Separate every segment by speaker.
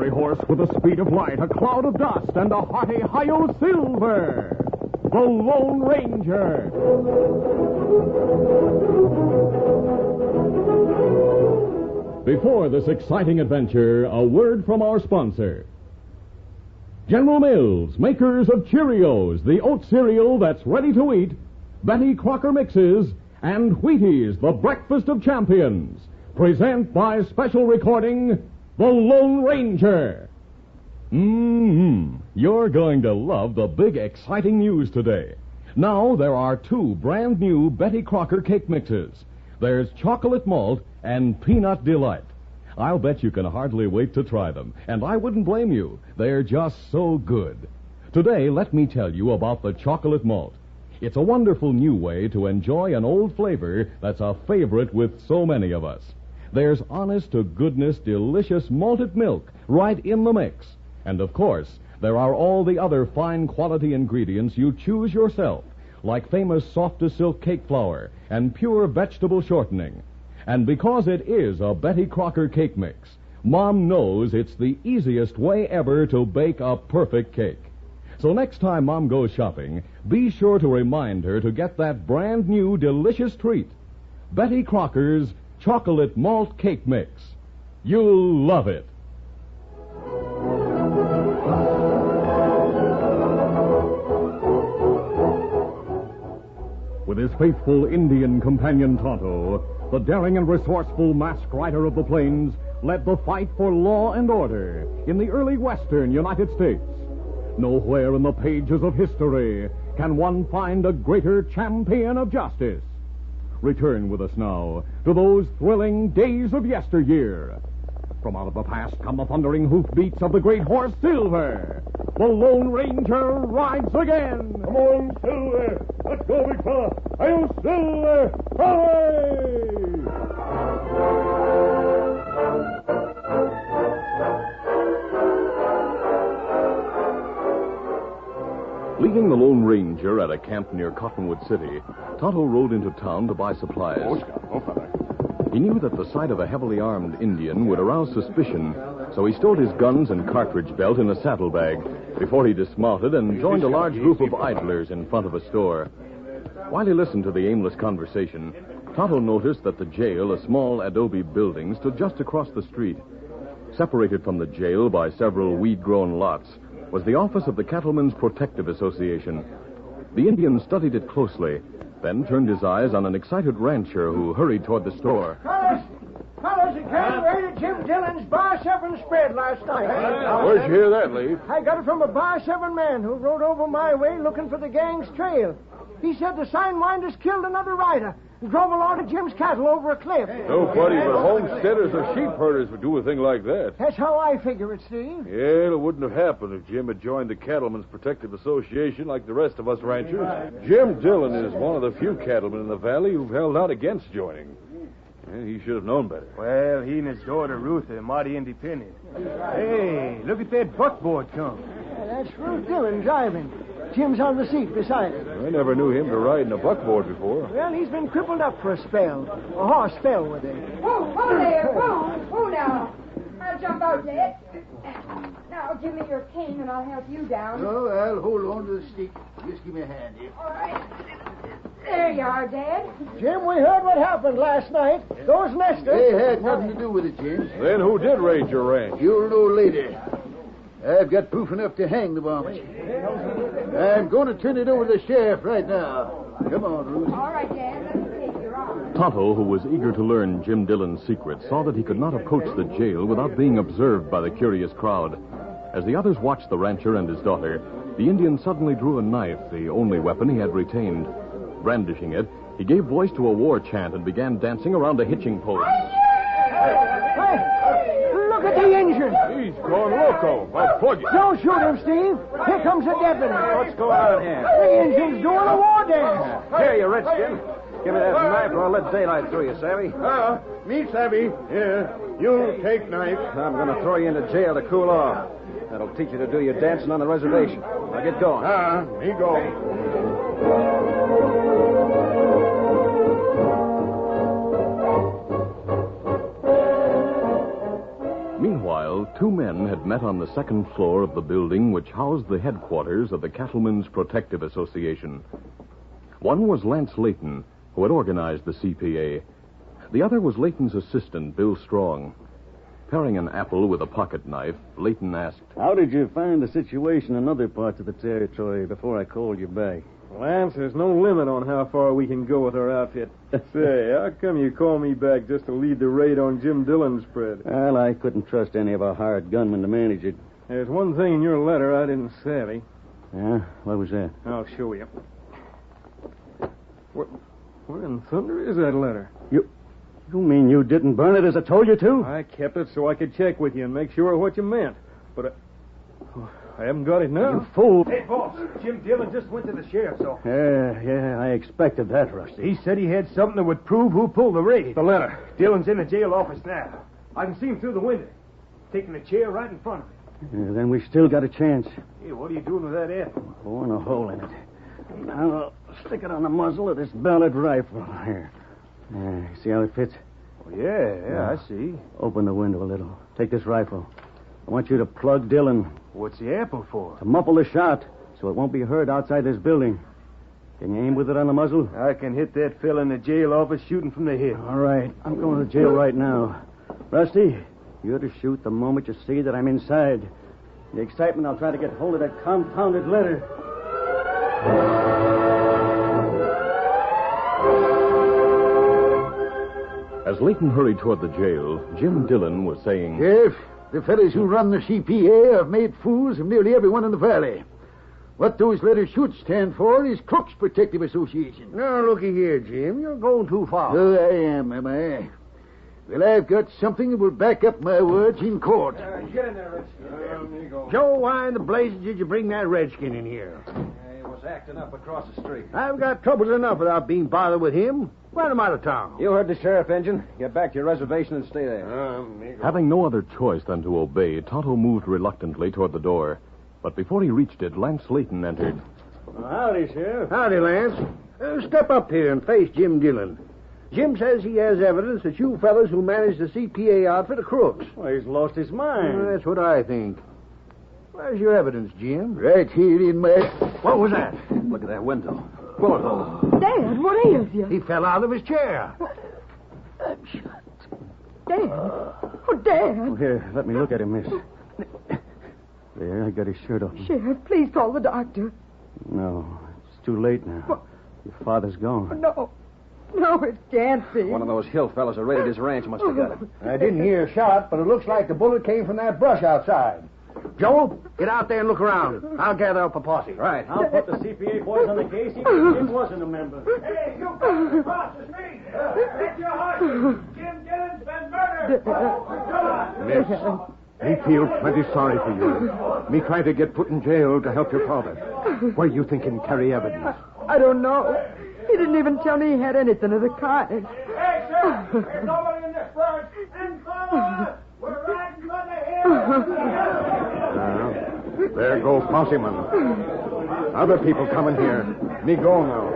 Speaker 1: fiery horse with the speed of light, a cloud of dust, and a hearty hi-yo silver. The Lone Ranger. Before this exciting adventure, a word from our sponsor. General Mills, makers of Cheerios, the oat cereal that's ready to eat, Betty Crocker Mixes, and Wheaties, the breakfast of champions, present by special recording, The Lone Ranger. You're going to love the big, exciting news today. Now there are 2 brand new Betty Crocker cake mixes. There's chocolate malt and peanut delight. I'll bet you can hardly wait to try them, and I wouldn't blame you. They're just so good. Today, let me tell you about the chocolate malt. It's a wonderful new way to enjoy an old flavor that's a favorite with so many of us. There's honest-to-goodness, delicious malted milk right in the mix. And, of course, there are all the other fine quality ingredients you choose yourself, like famous soft-to-silk cake flour and pure vegetable shortening. And because it is a Betty Crocker cake mix, Mom knows it's the easiest way ever to bake a perfect cake. So next time Mom goes shopping, be sure to remind her to get that brand new delicious treat, Betty Crocker's Chocolate Malt Cake Mix. You'll love it. With his faithful Indian companion Tonto, the daring and resourceful masked rider of the plains led the fight for law and order in the early western United States. Nowhere in the pages of history can one find a greater champion of justice. Return with us now to those thrilling days of yesteryear. From out of the past come the thundering hoofbeats of the great horse Silver. The Lone Ranger rides again. Come on, Silver. Let's go, big fella. I'll Silver. Hooray! Leaving the Lone Ranger at a camp near Cottonwood City, Tonto rode into town to buy supplies. He knew that the sight of a heavily armed Indian would arouse suspicion, so he stowed his guns and cartridge belt in a saddlebag before he dismounted and joined a large group of idlers in front of a store. While he listened to the aimless conversation, Tonto noticed that the jail, a small adobe building, stood just across the street. Separated from the jail by several weed-grown lots was the office of the Cattlemen's Protective Association. The Indian studied it closely, then turned his eyes on an excited rancher who hurried toward the store.
Speaker 2: Fellas, it came right at Jim Dillon's Bar 7 spread last night.
Speaker 3: Where'd you hear that, Leaf?
Speaker 2: I got it from a Bar 7 man who rode over my way looking for the gang's trail. He said the signwinders killed another rider and drove a lot of Jim's cattle over a cliff.
Speaker 3: Nobody but homesteaders or sheep herders would do a thing like that.
Speaker 2: That's how I figure it, Steve.
Speaker 3: Yeah, it wouldn't have happened if Jim had joined the Cattlemen's Protective Association like the rest of us ranchers. Jim Dillon is one of the few cattlemen in the valley who've held out against joining. Yeah, he should have known better.
Speaker 4: Well, he and his daughter Ruth are mighty independent. Hey, look at that buckboard come.
Speaker 2: Yeah, that's Ruth Dillon driving. Jim's on the seat beside her.
Speaker 3: I never knew him to ride in a buckboard before.
Speaker 2: Well, he's been crippled up for a spell. A horse fell with him.
Speaker 5: Whoa there, whoa now. I'll jump out, Dad. Now, give me your cane and I'll help you down.
Speaker 6: Oh, I'll hold on to the stick. Just give me a hand here.
Speaker 5: All right. There you are, Dad.
Speaker 2: Jim, we heard what happened last night. Those nesters...
Speaker 6: They had nothing to do with it, James.
Speaker 3: Then who did raid your ranch?
Speaker 6: You'll know later. I've got proof enough to hang the varmints. I'm going to turn it over to the sheriff right now. Come on, Ruth.
Speaker 5: All right, Dad. Let me take your arm.
Speaker 1: Tonto, who was eager to learn Jim Dillon's secret, saw that he could not approach the jail without being observed by the curious crowd. As the others watched the rancher and his daughter, the Indian suddenly drew a knife, the only weapon he had retained. Brandishing it, he gave voice to a war chant and began dancing around a hitching post.
Speaker 2: Hey, look at the engine.
Speaker 3: He's gone loco. I'll plug it.
Speaker 2: Don't shoot him, Steve. Here comes the deputy.
Speaker 4: What's going on here?
Speaker 2: The engine's doing a war dance.
Speaker 4: Here, you redskin. Give me that knife or I'll let daylight through you, savvy?
Speaker 3: Me savvy. Here, you take knife.
Speaker 4: I'm going to throw you into jail to cool off. That'll teach you to do your dancing on the reservation. Now get going.
Speaker 3: Me go.
Speaker 1: Meanwhile, Meanwhile, two men had met on the second floor of the building which housed the headquarters of the Cattlemen's Protective Association. One was Lance Layton, who had organized the CPA. The other was Layton's assistant, Bill Strong. Paring an apple with a pocket knife, Layton asked,
Speaker 7: How did you find the situation in other parts of the territory before I called you back?
Speaker 4: Lance, there's no limit on how far we can go with our outfit. Say, how come you call me back just to lead the raid on Jim Dillon's spread?
Speaker 7: Well, I couldn't trust any of our hired gunmen to manage it.
Speaker 4: There's one thing in your letter I didn't savvy.
Speaker 7: Yeah? What was that?
Speaker 4: I'll show you. Where in thunder is that letter?
Speaker 7: You mean you didn't burn it as I told you to?
Speaker 4: I kept it so I could check with you and make sure of what you meant. But I haven't got it now.
Speaker 7: You fool.
Speaker 4: Hey, boss, Jim Dillon just went to the sheriff's office.
Speaker 7: Yeah, I expected that, Rusty.
Speaker 4: He said he had something that would prove who pulled the raid. The letter. Dillon's in the jail office now. I can see him through the window, taking a chair right in front of him.
Speaker 7: Yeah, then we still got a chance.
Speaker 4: Hey, what are you doing with that apple?
Speaker 7: Boring a hole in it. Now I'll stick it on the muzzle of this ballad rifle. Here. See how it fits?
Speaker 4: Oh, yeah, I see.
Speaker 7: Open the window a little. Take this rifle. I want you to plug Dillon.
Speaker 4: What's the apple for?
Speaker 7: To muffle the shot so it won't be heard outside this building. Can you aim with it on the muzzle?
Speaker 4: I can hit that fella in the jail office shooting from the hip.
Speaker 7: All right. I'm going to jail right now. Rusty, you're to shoot the moment you see that I'm inside. In the excitement, I'll try to get hold of that confounded letter.
Speaker 1: As Layton hurried toward the jail, Jim Dillon was saying,
Speaker 6: Sheriff, the fellows who run the CPA have made fools of nearly everyone in the valley. What those letters should stand for is Crooks Protective Association.
Speaker 2: Now, looky here, Jim. You're going too far.
Speaker 6: So I am I? Well, I've got something that will back up my words in court.
Speaker 2: Get in there, Redskin. Joe, why in the blazes did you bring that Redskin in here?
Speaker 8: He was acting up across the street.
Speaker 2: I've got troubles enough without being bothered with him. Run him out of town.
Speaker 8: You heard the sheriff, Injun. Get back to your reservation and stay there.
Speaker 1: Having no other choice than to obey, Tonto moved reluctantly toward the door. But before he reached it, Lance Layton entered.
Speaker 7: Howdy, Sheriff.
Speaker 2: Howdy, Lance. Step up here and face Jim Dillon. Jim says he has evidence that you fellas who manage the CPA outfit are crooks.
Speaker 7: Well, he's lost his mind.
Speaker 2: That's what I think. Where's your evidence, Jim?
Speaker 6: Right here in my...
Speaker 2: What was that?
Speaker 8: Look at that window. Bullet hole.
Speaker 5: Dad, what ails you?
Speaker 2: He fell out of his chair.
Speaker 5: Dad. Oh, Dad.
Speaker 7: Oh, here, let me look at him, miss. There, I got his shirt off.
Speaker 5: Sheriff, please call the doctor.
Speaker 7: No, it's too late now.
Speaker 5: What?
Speaker 7: Your father's gone.
Speaker 5: No, it can't be.
Speaker 8: One of those hill fellas who raided his ranch must have got it.
Speaker 2: I didn't hear a shot, but it looks like the bullet came from that brush outside. Joe, get out there and look around. I'll gather up a posse.
Speaker 8: Right.
Speaker 7: I'll put the CPA boys on the case, even if Jim wasn't a member.
Speaker 2: Hey, you guys across the street. Get your horses. Jim Dillon's been murdered.
Speaker 9: Miss, me feel plenty sorry for you. Me try to get put in jail to help your father. Where you think him carry evidence?
Speaker 5: I don't know. He didn't even tell me he had anything of the kind.
Speaker 2: Hey, sir, there's nobody in this brush. And follow us. We're riding for the hill.
Speaker 9: There go possemen. Other people coming here. Me go now.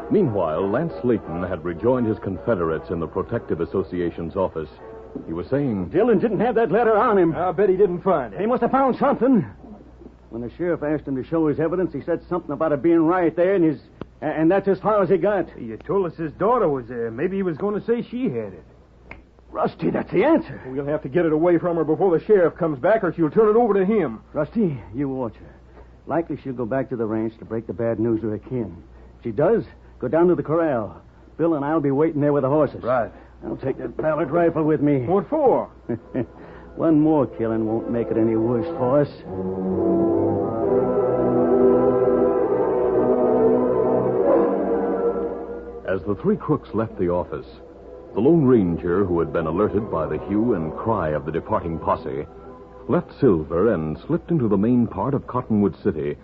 Speaker 1: Meanwhile, Lance Layton had rejoined his Confederates in the Protective Association's office. He was saying,
Speaker 7: Dillon didn't have that letter on him.
Speaker 4: I'll bet he didn't find it.
Speaker 7: He must have found something. When the sheriff asked him to show his evidence, he said something about it being right there, and that's as far as he got.
Speaker 4: You told us his daughter was there. Maybe he was going to say she had it.
Speaker 7: Rusty, that's the answer.
Speaker 4: We'll have to get it away from her before the sheriff comes back, or she'll turn it over to him.
Speaker 7: Rusty, you watch her. Likely she'll go back to the ranch to break the bad news to her kin. If she does, go down to the corral. Bill and I'll be waiting there with the horses.
Speaker 4: Right.
Speaker 7: I'll take that ballad rifle with me.
Speaker 4: What for?
Speaker 7: One more killing won't make it any worse for us.
Speaker 1: As the three crooks left the office, the Lone Ranger, who had been alerted by the hue and cry of the departing posse, left Silver and slipped into the main part of Cottonwood City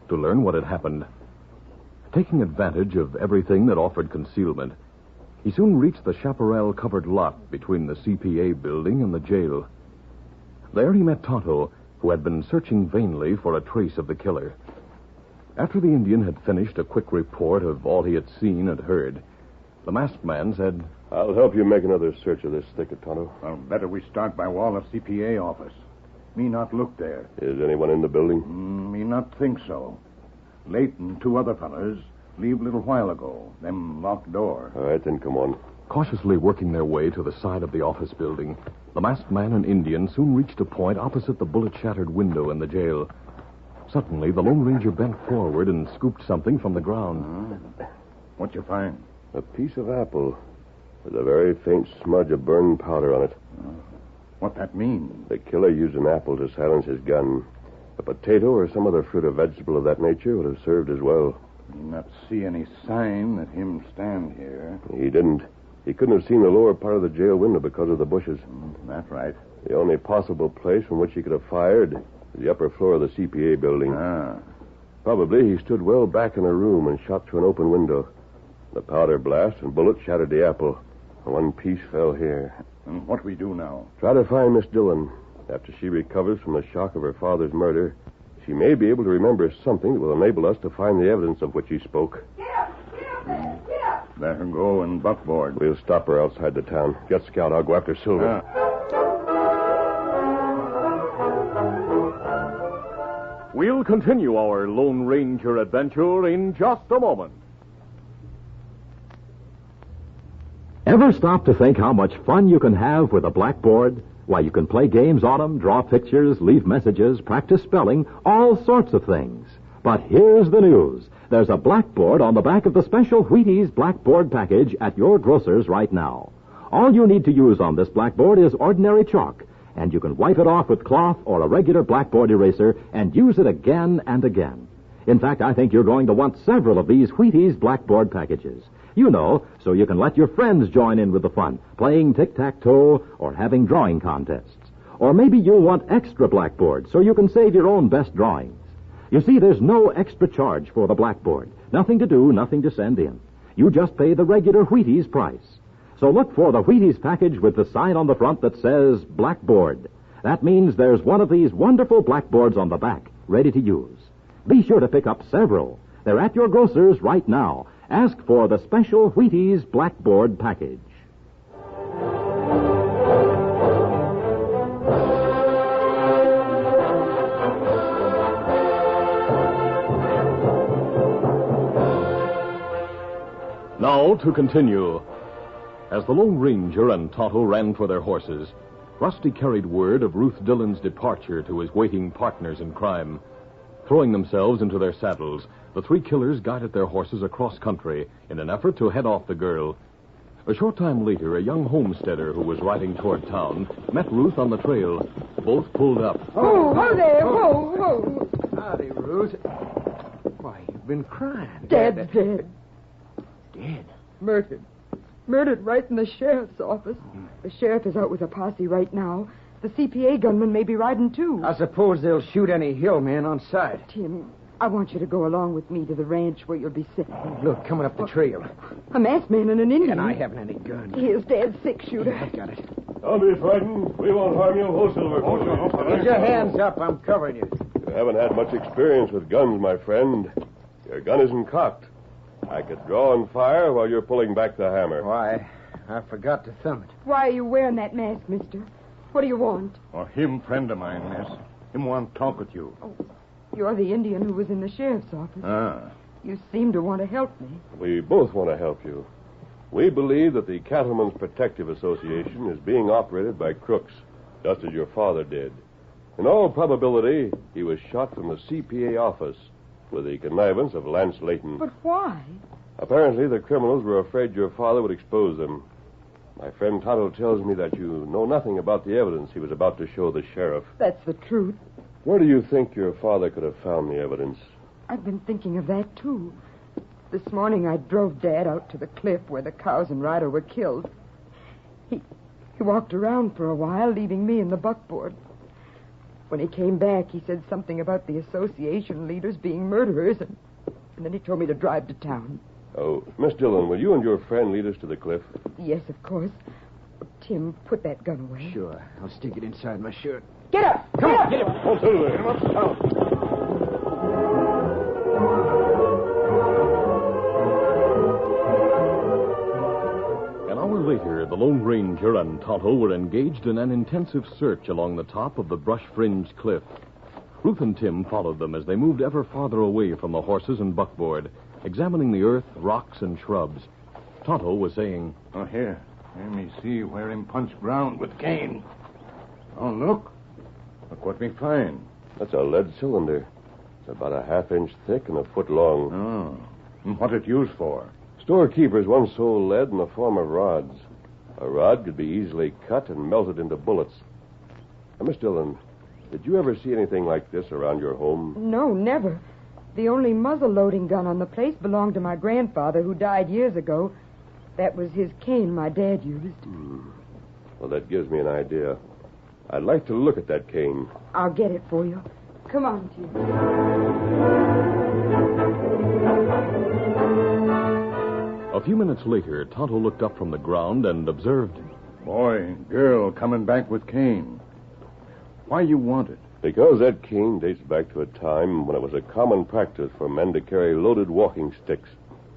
Speaker 1: to learn what had happened. Taking advantage of everything that offered concealment, he soon reached the chaparral-covered lot between the CPA building and the jail. There he met Tonto, who had been searching vainly for a trace of the killer. After the Indian had finished a quick report of all he had seen and heard, the masked man said,
Speaker 10: I'll help you make another search of this thicket, Tonto.
Speaker 9: Well, better we start by wall of CPA office. Me not look there.
Speaker 10: Is anyone in the building?
Speaker 9: Me not think so. Leighton, 2 other fellas, leave little while ago. Them locked door.
Speaker 10: All right, then come on.
Speaker 1: Cautiously working their way to the side of the office building, the masked man and Indian soon reached a point opposite the bullet-shattered window in the jail. Suddenly, the Lone Ranger bent forward and scooped something from the ground.
Speaker 9: What you find?
Speaker 10: A piece of apple with a very faint smudge of burned powder on it.
Speaker 9: What that mean?
Speaker 10: The killer used an apple to silence his gun. A potato or some other fruit or vegetable of that nature would have served as well.
Speaker 9: Me not see any sign that him stand here.
Speaker 10: He didn't. He couldn't have seen the lower part of the jail window because of the bushes.
Speaker 9: That's right.
Speaker 10: The only possible place from which he could have fired is the upper floor of the CPA building. Probably he stood well back in a room and shot through an open window. The powder blast and bullet shattered the apple. One piece fell here.
Speaker 9: And what we do now?
Speaker 10: Try to find Miss Dillon. After she recovers from the shock of her father's murder, she may be able to remember something that will enable us to find the evidence of which he spoke.
Speaker 5: Get up! Get up there! Get up!
Speaker 9: Let her go and buckboard.
Speaker 10: We'll stop her outside the town. Get Scout. I'll go after Silver.
Speaker 1: We'll continue our Lone Ranger adventure in just a moment. Ever stop to think how much fun you can have with a blackboard? Why, you can play games on them, draw pictures, leave messages, practice spelling, all sorts of things. But here's the news. There's a blackboard on the back of the special Wheaties Blackboard package at your grocer's right now. All you need to use on this blackboard is ordinary chalk, and you can wipe it off with cloth or a regular blackboard eraser and use it again and again. In fact, I think you're going to want several of these Wheaties Blackboard packages. You know, so you can let your friends join in with the fun, playing tic-tac-toe or having drawing contests. Or maybe you'll want extra blackboards so you can save your own best drawings. You see, there's no extra charge for the blackboard. Nothing to do, nothing to send in. You just pay the regular Wheaties price. So look for the Wheaties package with the sign on the front that says Blackboard. That means there's one of these wonderful blackboards on the back, ready to use. Be sure to pick up several. They're at your grocer's right now. Ask for the special Wheaties Blackboard package. Now to continue. As the Lone Ranger and Tonto ran for their horses, Rusty carried word of Ruth Dillon's departure to his waiting partners in crime. Throwing themselves into their saddles, the 3 killers guided their horses across country in an effort to head off the girl. A short time later, a young homesteader who was riding toward town met Ruth on the trail. Both pulled up.
Speaker 5: Oh, there. Whoa.
Speaker 9: Howdy, Ruth. Why, you've been crying.
Speaker 5: Dad's dead.
Speaker 9: Dead?
Speaker 5: Murdered right in the sheriff's office. The sheriff is out with a posse right now. The CPA gunman may be riding, too.
Speaker 8: I suppose they'll shoot any hillman on sight.
Speaker 5: Tim, I want you to go along with me to the ranch where you'll be safe.
Speaker 8: Look, coming up the trail.
Speaker 5: A masked man and an Indian.
Speaker 8: And I haven't any gun.
Speaker 5: Here's Dad's 6-shooter.
Speaker 8: I got it.
Speaker 10: Don't be frightened. We won't harm you. Oh, Silver.
Speaker 8: Put your hands up. I'm covering you.
Speaker 10: You haven't had much experience with guns, my friend. Your gun isn't cocked. I could draw and fire while you're pulling back the hammer.
Speaker 8: Why, I forgot to thumb it.
Speaker 5: Why are you wearing that mask, mister? What do you want?
Speaker 9: Oh, him friend of mine, miss. Him want to talk with you.
Speaker 5: Oh, you're the Indian who was in the sheriff's office. You seem to want to help me.
Speaker 10: We both want to help you. We believe that the Cattlemen's Protective Association is being operated by crooks, just as your father did. In all probability, he was shot from the CPA office with the connivance of Lance Leighton.
Speaker 5: But why?
Speaker 10: Apparently, the criminals were afraid your father would expose them. My friend Tonto tells me that you know nothing about the evidence he was about to show the sheriff.
Speaker 5: That's the truth.
Speaker 10: Where do you think your father could have found the evidence?
Speaker 5: I've been thinking of that, too. This morning I drove Dad out to the cliff where the cows and rider were killed. He walked around for a while, leaving me in the buckboard. When he came back, he said something about the association leaders being murderers, and then he told me to drive to town.
Speaker 10: Oh, Miss Dillon, will you and your friend lead us to the cliff?
Speaker 5: Yes, of course. Tim, put that gun away.
Speaker 8: Sure. I'll stick it inside my shirt.
Speaker 5: Get up!
Speaker 8: Come on, get him.
Speaker 10: Oh, Silver.
Speaker 1: Ranger and Tonto were engaged in an intensive search along the top of the brush-fringed cliff. Ruth and Tim followed them as they moved ever farther away from the horses and buckboard, examining the earth, rocks, and shrubs. Tonto was saying,
Speaker 9: Oh, here. Let me see where him punch ground with cane. Oh, look. Look what we find.
Speaker 10: That's a lead cylinder. It's about a half-inch thick and a foot long.
Speaker 9: Oh. And what it used for?
Speaker 10: Storekeepers once sold lead in the form of rods. A rod could be easily cut and melted into bullets. Now, Miss Dillon, did you ever see anything like this around your home?
Speaker 5: No, never. The only muzzle-loading gun on the place belonged to my grandfather, who died years ago. That was his cane my dad used.
Speaker 10: Well, that gives me an idea. I'd like to look at that cane.
Speaker 5: I'll get it for you. Come on, Tim.
Speaker 1: A few minutes later, Tonto looked up from the ground and observed.
Speaker 9: Boy, girl coming back with cane. Why you want it?
Speaker 10: Because that cane dates back to a time when it was a common practice for men to carry loaded walking sticks.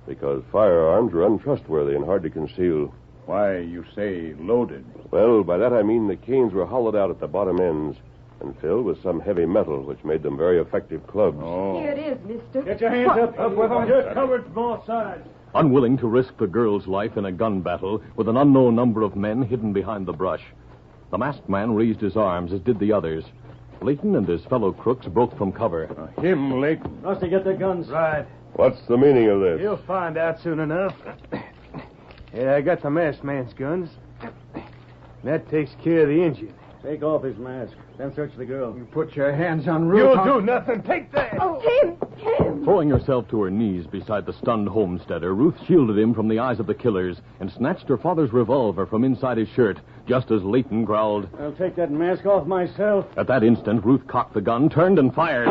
Speaker 10: Because firearms were untrustworthy and hard to conceal.
Speaker 9: Why, you say loaded.
Speaker 10: Well, by that I mean the canes were hollowed out at the bottom ends and filled with some heavy metal, which made them very effective clubs.
Speaker 9: Oh.
Speaker 5: Here it is, mister.
Speaker 4: Get your hands up with them. You're covered from all sides.
Speaker 1: Unwilling to risk the girl's life in a gun battle with an unknown number of men hidden behind the brush, the masked man raised his arms, as did the others. Leighton and his fellow crooks broke from cover.
Speaker 9: Him, Leighton.
Speaker 7: Rusty, get their guns.
Speaker 4: Right.
Speaker 10: What's the meaning of this?
Speaker 4: You'll find out soon enough. Yeah, I got the masked man's guns. That takes care of the Indian.
Speaker 7: Take off his mask. Then search the girl.
Speaker 2: You put your hands on Ruth.
Speaker 4: You'll do nothing. Take that.
Speaker 5: Oh, Tim!
Speaker 1: Throwing herself to her knees beside the stunned homesteader, Ruth shielded him from the eyes of the killers and snatched her father's revolver from inside his shirt, just as Leighton growled.
Speaker 7: I'll take that mask off myself.
Speaker 1: At that instant, Ruth cocked the gun, turned, and fired.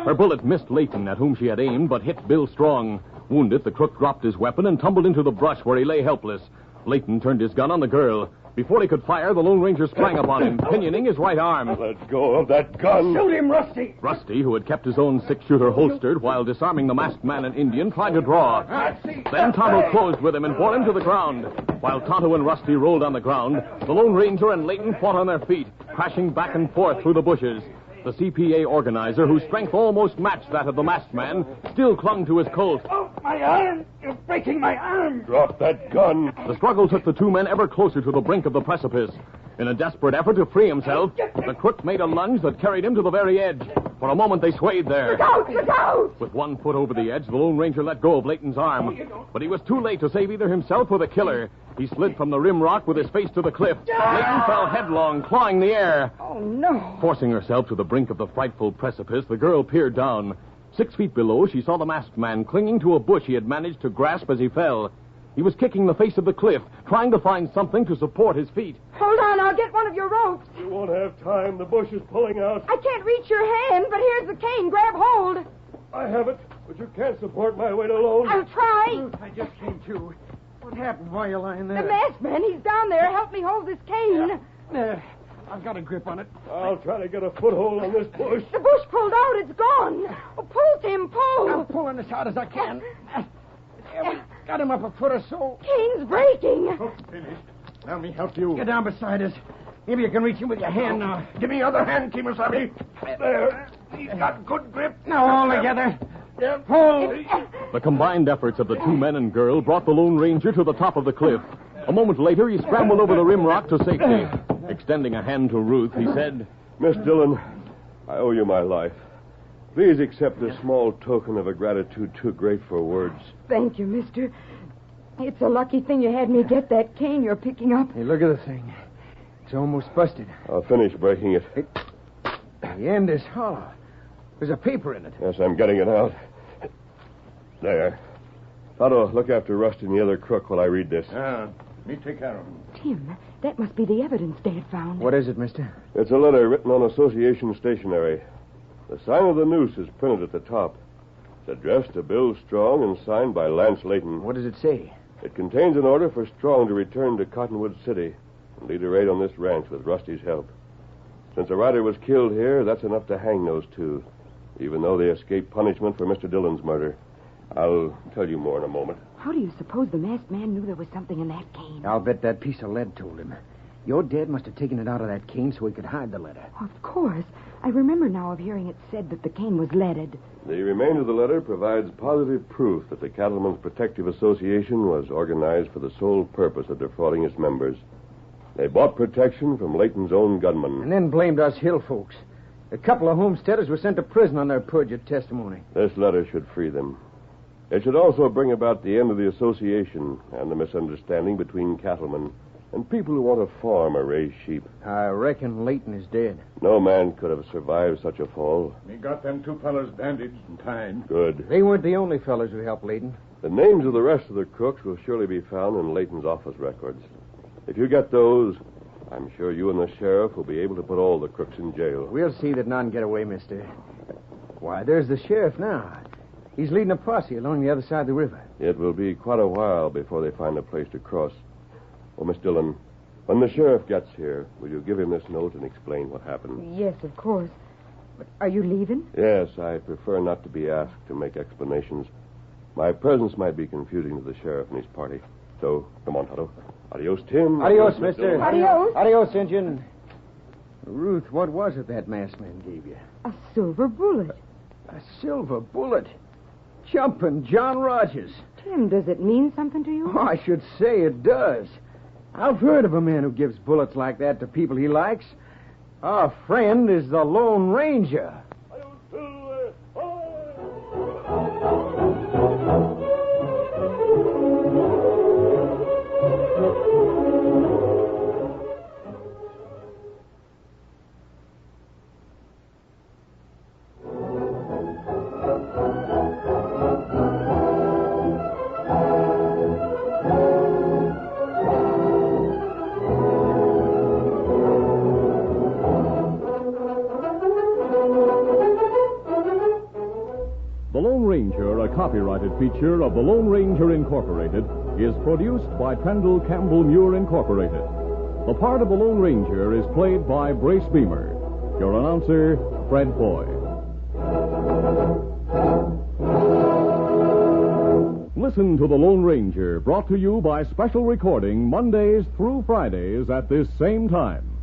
Speaker 1: Her bullet missed Leighton, at whom she had aimed, but hit Bill Strong. Wounded, the crook dropped his weapon and tumbled into the brush where he lay helpless. Leighton turned his gun on the girl. Before he could fire, the Lone Ranger sprang upon him, pinioning his right arm.
Speaker 10: Let go of that gun.
Speaker 4: Shoot him, Rusty.
Speaker 1: Rusty, who had kept his own six-shooter holstered while disarming the masked man and Indian, tried to draw. Then Tonto closed with him and bore him to the ground. While Tonto and Rusty rolled on the ground, the Lone Ranger and Leighton fought on their feet, crashing back and forth through the bushes. The CPA organizer, whose strength almost matched that of the masked man, still clung to his Colt.
Speaker 4: Oh, my arm! You're breaking my arm!
Speaker 10: Drop that gun.
Speaker 1: The struggle took the two men ever closer to the brink of the precipice. In a desperate effort to free himself, the crook made a lunge that carried him to the very edge. For a moment, they swayed there.
Speaker 5: Look out! Look out!
Speaker 1: With 1 foot over the edge, the Lone Ranger let go of Leighton's arm. But he was too late to save either himself or the killer. He slid from the rim rock with his face to the cliff. Leighton fell headlong, clawing the air.
Speaker 5: Oh, no.
Speaker 1: Forcing herself to the brink of the frightful precipice, the girl peered down. 6 feet below, she saw the masked man clinging to a bush he had managed to grasp as he fell. He was kicking the face of the cliff, trying to find something to support his feet.
Speaker 5: Hold on, I'll get one of your ropes.
Speaker 10: You won't have time. The bush is pulling out.
Speaker 5: I can't reach your hand, but here's the cane. Grab hold.
Speaker 10: I have it, but you can't support my weight alone.
Speaker 5: I'll try.
Speaker 2: I just came to. What happened while you're lying
Speaker 5: The
Speaker 2: there?
Speaker 5: masked man, he's down there. Help me hold this cane.
Speaker 2: There. I've got a grip on it.
Speaker 10: I'll try to get a foothold on this bush.
Speaker 5: The bush pulled out. It's gone. Oh, pull, Tim, pull.
Speaker 2: I'm pulling as hard as I can. There, we got him up a foot or so.
Speaker 5: Cane's breaking.
Speaker 9: Finished. Let me help you.
Speaker 2: Get down beside us. Maybe you can reach him with your hand now.
Speaker 9: Give me other hand, Kimasabi. There. He's got good grip.
Speaker 2: Now all together. Pull.
Speaker 1: The combined efforts of the two men and girl brought the Lone Ranger to the top of the cliff. A moment later, he scrambled over the rim rock to safety. Extending a hand to Ruth, he said,
Speaker 10: Miss Dillon, I owe you my life. Please accept this small token of a gratitude too great for words.
Speaker 5: Thank you, mister. It's a lucky thing you had me get that cane you're picking up.
Speaker 4: Hey, look at the thing. It's almost busted.
Speaker 10: I'll finish breaking it.
Speaker 4: The end is hollow. There's a paper in it.
Speaker 10: Yes, I'm getting it out. There. Tonto, look after Rusty and the other crook while I read this.
Speaker 9: Me take care of him.
Speaker 5: Tim, that must be the evidence Dad found.
Speaker 4: What is it, mister?
Speaker 10: It's a letter written on association stationery. The sign of the Noose is printed at the top. It's addressed to Bill Strong and signed by Lance Leighton.
Speaker 4: What does it say?
Speaker 10: It contains an order for Strong to return to Cottonwood City and lead a raid on this ranch with Rusty's help. Since a rider was killed here, that's enough to hang those two, even though they escaped punishment for Mr. Dillon's murder. I'll tell you more in a moment.
Speaker 5: How do you suppose the masked man knew there was something in that cane?
Speaker 11: I'll bet that piece of lead told him. Your dad must have taken it out of that cane so he could hide the letter.
Speaker 5: Of course. I remember now of hearing it said that the cane was leaded.
Speaker 10: The remainder of the letter provides positive proof that the Cattlemen's Protective Association was organized for the sole purpose of defrauding its members. They bought protection from Layton's own gunmen.
Speaker 11: And then blamed us hill folks. A couple of homesteaders were sent to prison on their perjured testimony.
Speaker 10: This letter should free them. It should also bring about the end of the association and the misunderstanding between cattlemen and people who want to farm or raise sheep.
Speaker 11: I reckon Layton is dead.
Speaker 10: No man could have survived such a fall.
Speaker 9: We got them two fellas bandaged and tied.
Speaker 10: Good.
Speaker 11: They weren't the only fellas who helped Layton.
Speaker 10: The names of the rest of the crooks will surely be found in Layton's office records. If you get those, I'm sure you and the sheriff will be able to put all the crooks in jail.
Speaker 11: We'll see that none get away, mister. Why, there's the sheriff now. He's leading a posse along the other side of the river.
Speaker 10: It will be quite a while before they find a place to cross. Oh, Miss Dillon, when the sheriff gets here, will you give him this note and explain what happened?
Speaker 5: Yes, of course. But are you leaving?
Speaker 10: Yes, I prefer not to be asked to make explanations. My presence might be confusing to the sheriff and his party. So, come on, Tonto. Adios, Tim.
Speaker 11: Adios, mister.
Speaker 5: Adios.
Speaker 11: Adios, Injun. Ruth, what was it that masked man gave you?
Speaker 5: A silver bullet.
Speaker 11: A silver bullet. Jumping John Rogers.
Speaker 5: Tim, does it mean something to you?
Speaker 11: Oh, I should say it does. I've heard of a man who gives bullets like that to people he likes. Our friend is the Lone Ranger.
Speaker 1: The Lone Ranger, a copyrighted feature of the Lone Ranger Incorporated, is produced by Trendle Campbell Muir Incorporated. The part of the Lone Ranger is played by Brace Beamer. Your announcer, Fred Foy. Listen to The Lone Ranger, brought to you by special recording Mondays through Fridays at this same time.